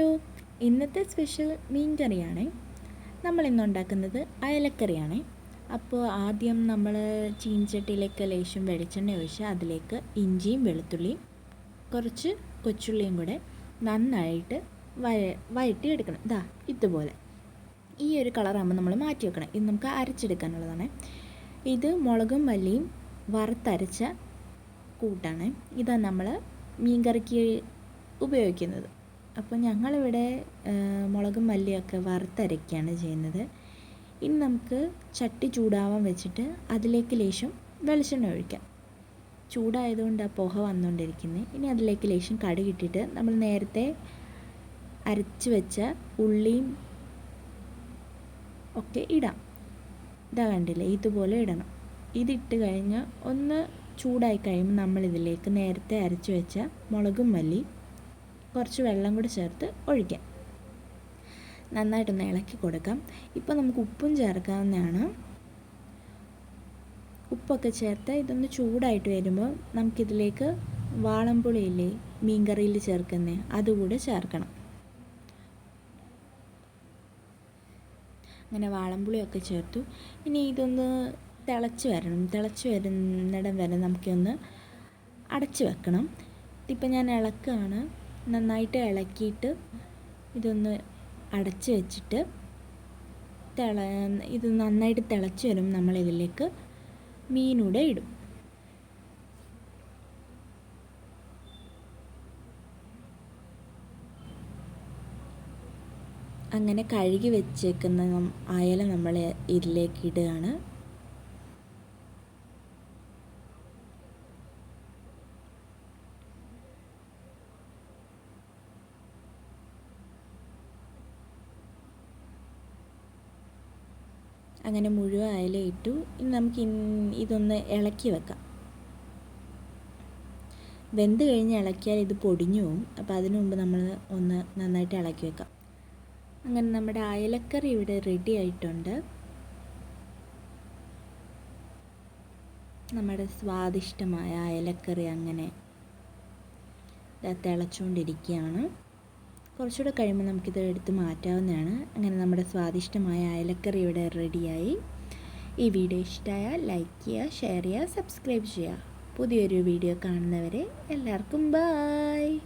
Hello, ഇന്നത്തെ special മീൻ കറിയാണ്. നമ്മൾ ഇന്ന് ഉണ്ടാക്കുന്നത് അയലക്കറിയാണ്. അപ്പോൾ ആദ്യം നമ്മൾ ചീനച്ചട്ടിയിലേക്ക് ലേശം വെളിച്ചെണ്ണ ഒഴിച്ച് അതിലേക്ക് ഇഞ്ചിയും വെളുത്തുള്ളിയും കുറച്ച് കൊച്ചുള്ളിയും കൂടെ നന്നായിട്ട് വഴറ്റിയെടുക്കണം. ഇതുപോലെ ഈ ഒരു കളറാകുമ്പോൾ നമ്മൾ മാറ്റി വെക്കണം. ഇത് നമുക്ക് അരച്ചെടുക്കാനുള്ളതാണ്. ഇത് മുളകും മല്ലിയും വറുത്തരച്ച കൂട്ടാണ്. ഇതാണ് നമ്മൾ മീൻ കറിക്ക് ഉപയോഗിക്കുന്നത്. അപ്പോൾ ഞങ്ങളിവിടെ മുളകും മല്ലിയൊക്കെ വറുത്തരയ്ക്കുകയാണ് ചെയ്യുന്നത്. ഇനി നമുക്ക് ചട്ടി ചൂടാവാൻ വെച്ചിട്ട് അതിലേക്ക് ലേശം വെളിച്ചെണ്ണ ഒഴിക്കാം. ചൂടായതുകൊണ്ട് ആ പുക വന്നുകൊണ്ടിരിക്കുന്നത്. ഇനി അതിലേക്ക് ലേശം കടുകിട്ടിട്ട് നമ്മൾ നേരത്തെ അരച്ച് വെച്ച ഉള്ളിയും ഒക്കെ ഇടാം. കണ്ടില്ലേ, ഇതുപോലെ ഇടണം. ഇതിട്ട് കഴിഞ്ഞ് ഒന്ന് ചൂടായി കഴിയുമ്പോൾ നമ്മളിതിലേക്ക് നേരത്തെ അരച്ച് വെച്ച മുളകും മല്ലി കുറച്ച് വെള്ളം കൂടി ചേർത്ത് ഒഴിക്കാം. നന്നായിട്ടൊന്ന് ഇളക്കി കൊടുക്കാം. ഇപ്പോൾ നമുക്ക് ഉപ്പും ചേർക്കാവുന്നതാണ്. ഉപ്പൊക്കെ ചേർത്ത് ഇതൊന്ന് ചൂടായിട്ട് വരുമ്പോൾ നമുക്കിതിലേക്ക് വാളംപുളിയില്ലേ മീൻ കറിയിൽ ചേർക്കുന്നത്, അതുകൂടെ ചേർക്കണം. അങ്ങനെ വാളംപുളിയൊക്കെ ചേർത്തു. ഇനി ഇതൊന്ന് തിളച്ച് വരുന്നിടം വരെ നമുക്കൊന്ന് അടച്ച് വെക്കണം. ഇപ്പം ഞാൻ ഇളക്കുകയാണ്. നന്നായിട്ട് ഇളക്കിയിട്ട് ഇതൊന്ന് അടച്ച് വെച്ചിട്ട് ഇത് നന്നായിട്ട് തിളച്ച് വരും. നമ്മളിതിലേക്ക് മീനൂടെ ഇടും. അങ്ങനെ കഴുകി വെച്ചേക്കുന്ന അയല നമ്മൾ ഇതിലേക്ക് ഇടുകയാണ്. അങ്ങനെ മുഴുവൻ അയല ഇട്ടു. ഇനി നമുക്ക് ഇതൊന്ന് ഇളക്കി വെക്കാം. വെന്ത് കഴിഞ്ഞ് ഇളക്കിയാൽ ഇത് പൊടിഞ്ഞു പോകും. അപ്പോൾ അതിനു മുമ്പ് നമ്മൾ ഒന്ന് നന്നായിട്ട് ഇളക്കി വെക്കാം. അങ്ങനെ നമ്മുടെ അയലക്കറി ഇവിടെ റെഡി ആയിട്ടുണ്ട്. നമ്മുടെ സ്വാദിഷ്ടമായ അയലക്കറി അങ്ങനെ തിളച്ചുകൊണ്ടിരിക്കുകയാണ്. കുറച്ചുകൂടെ കഴിയുമ്പോൾ നമുക്കിത് എടുത്ത് മാറ്റാവുന്നതാണ്. അങ്ങനെ നമ്മുടെ സ്വാദിഷ്ടമായ അയലക്കറി ഇവിടെ റെഡിയായി. ഈ വീഡിയോ ഇഷ്ടമായാൽ ലൈക്ക് ചെയ്യുക, ഷെയർ ചെയ്യുക, സബ്സ്ക്രൈബ് ചെയ്യുക. പുതിയൊരു വീഡിയോ കാണുന്നവരെ എല്ലാവർക്കും ബൈ.